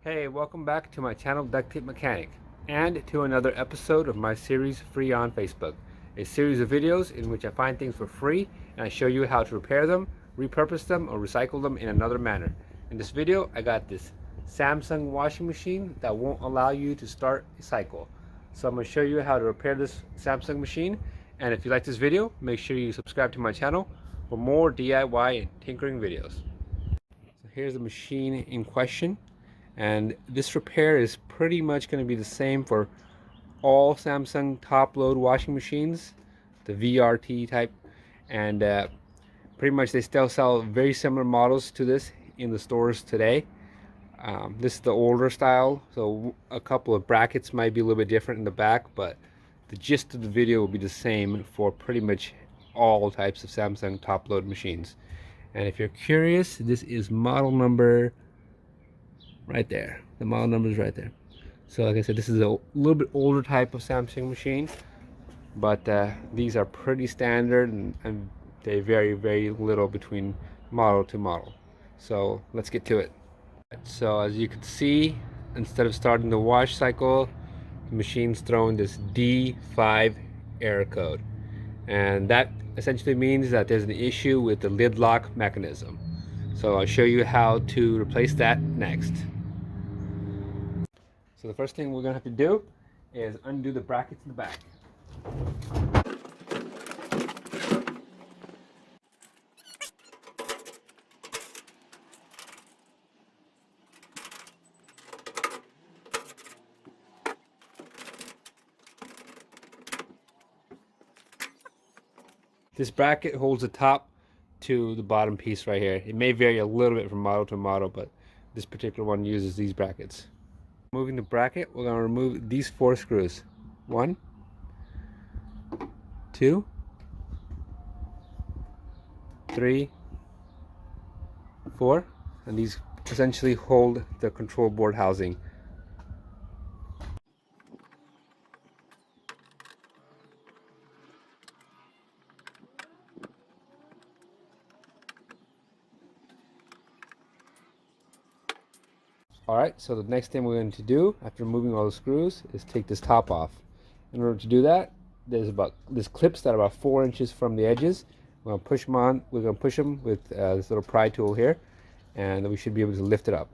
Hey, welcome back to my channel Duct Tape Mechanic and to another episode of my series Free on Facebook, a series of videos in which I find things for free and I show you how to repair them, repurpose them, or recycle them in another manner. In this video, I got this Samsung washing machine that won't allow you to start a cycle. So I'm going to show you how to repair this Samsung machine, and if you like this video, make sure you subscribe to my channel for more DIY and tinkering videos. So here's the machine in question. And this repair is pretty much going to be the same for all Samsung top load washing machines, the VRT type, and pretty much they still sell very similar models to this in the stores today. This is the older style, so a couple of brackets might be a little bit different in the back, but the gist of the video will be the same for pretty much all types of Samsung top load machines. And if you're curious, this is model number right there. The model number is right there. So like I said, this is a little bit older type of Samsung machine, but these are pretty standard, and they vary very little between model to model. So let's get to it. So as you can see, instead of starting the wash cycle, the machine's throwing this D5 error code, and that essentially means that there's an issue with the lid lock mechanism. So I'll show you how to replace that next. So the first thing we're going to have to do is undo the brackets in the back. This bracket holds the top to the bottom piece right here. It may vary a little bit from model to model, but this particular one uses these brackets. Moving the bracket, we're going to remove these 4 screws. 1, 2, 3, 4, and these essentially hold the control board housing. Alright, so the next thing we're going to do after removing all the screws is take this top off. In order to do that, there's clips that are about 4 inches from the edges. We're going to push them on. We're going to push them with this little pry tool here, and then we should be able to lift it up.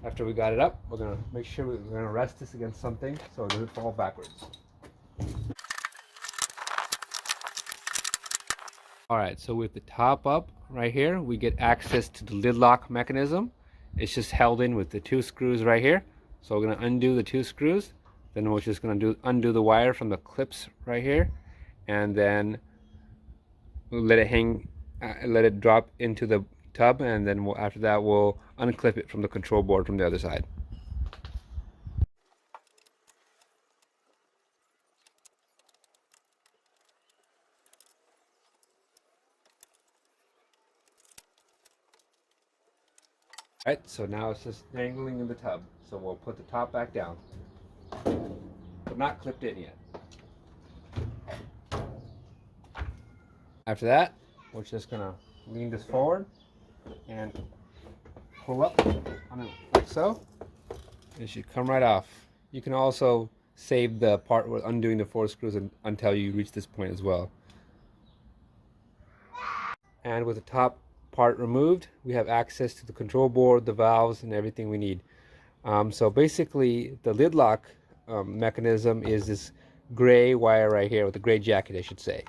After we got it up, we're going to make sure we're going to rest this against something so it doesn't fall backwards. Alright, so with the top up right here, we get access to the lid lock mechanism. It's just held in with the 2 screws right here. So we're going to undo the 2 screws. Then we're just going to undo the wire from the clips right here. And then we'll let it hang, let it drop into the tub. And then after that, we'll unclip it from the control board from the other side. Alright, so now it's just dangling in the tub. So we'll put the top back down, but not clipped in yet. After that, we're just gonna lean this forward and pull up on it like so. It should come right off. You can also save the part with undoing the 4 screws until you reach this point as well. And with the top part removed, we have access to the control board, the valves, and everything we need. So basically, the lid lock mechanism is this gray wire right here, with the gray jacket, I should say.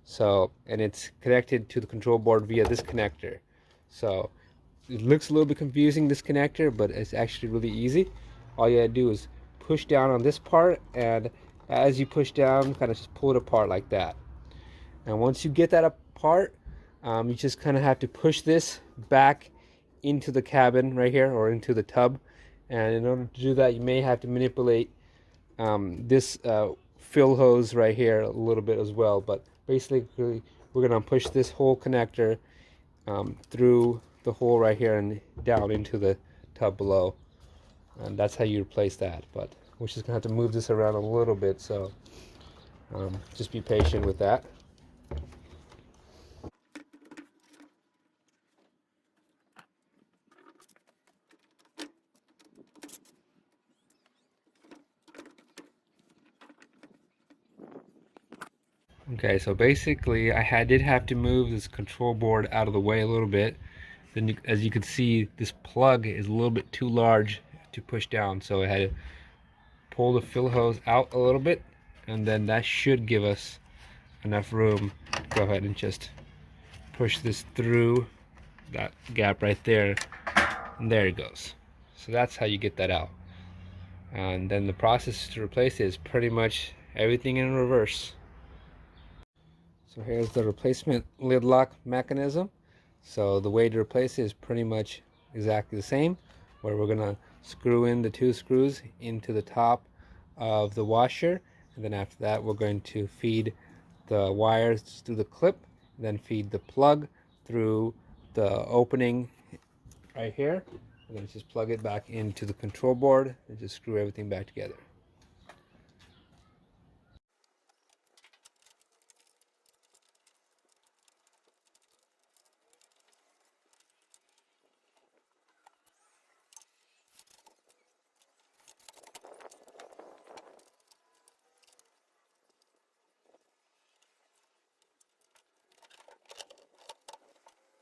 So, and it's connected to the control board via this connector. So it looks a little bit confusing, this connector, but it's actually really easy. All you gotta do is push down on this part, and as you push down, kind of just pull it apart like that. And once you get that apart, you just kind of have to push this back into the cabin right here, or into the tub. And in order to do that, you may have to manipulate this fill hose right here a little bit as well. But basically, we're going to push this whole connector through the hole right here and down into the tub below. And that's how you replace that. But we're just going to have to move this around a little bit. So Just be patient with that. Okay, so basically did have to move this control board out of the way a little bit. Then as you can see, this plug is a little bit too large to push down, so I had to pull the fill hose out a little bit, and then that should give us enough room to go ahead and just push this through that gap right there, and there it goes. So that's how you get that out. And then the process to replace it is pretty much everything in reverse. So here's the replacement lid lock mechanism. So the way to replace it is pretty much exactly the same, where we're gonna screw in the 2 screws into the top of the washer, and then after that we're going to feed the wires through the clip, then feed the plug through the opening right here, and then just plug it back into the control board and just screw everything back together.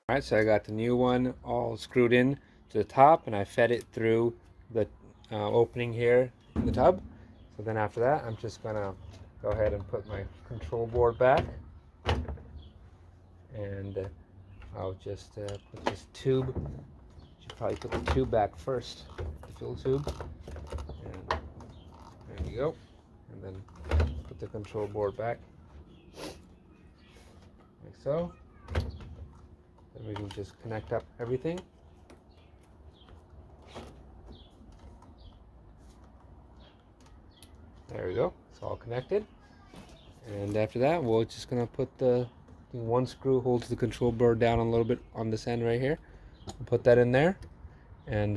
Alright, so I got the new one all screwed in to the top, and I fed it through the opening here in the tub. So then after that, I'm just gonna go ahead and put my control board back, and I'll just put this tube. Should probably put the tube back first, the fill tube. And there you go. And then put the control board back, like so. Then we can just connect up everything. There we go. It's all connected. And after that, we're just gonna put the one screw holds the control board down a little bit on this end right here. We'll put that in there and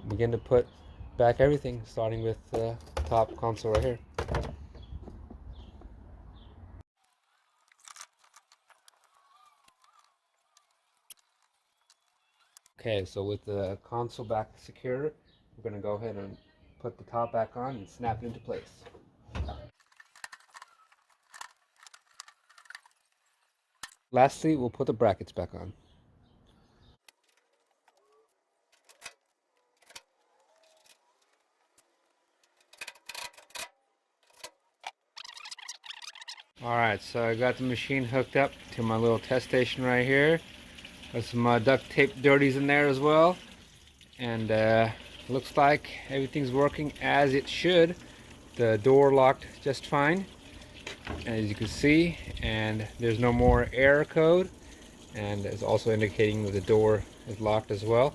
begin to put back everything, starting with the top console right here. Okay, so with the console back secure, we're going to go ahead and put the top back on and snap it into place. Lastly, we'll put the brackets back on. Alright, so I got the machine hooked up to my little test station right here. Got some duct tape dirties in there as well. And looks like everything's working as it should. The door locked just fine, as you can see, and there's no more error code, and it's also indicating that the door is locked as well,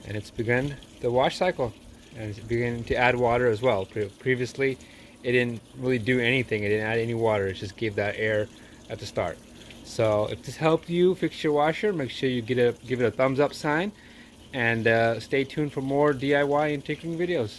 and it's begun the wash cycle, and it's beginning to add water as well. Previously it didn't really do anything, it didn't add any water, it just gave that error at the start. So if this helped you fix your washer, make sure you give it a thumbs up sign, and stay tuned for more DIY and tinkering videos.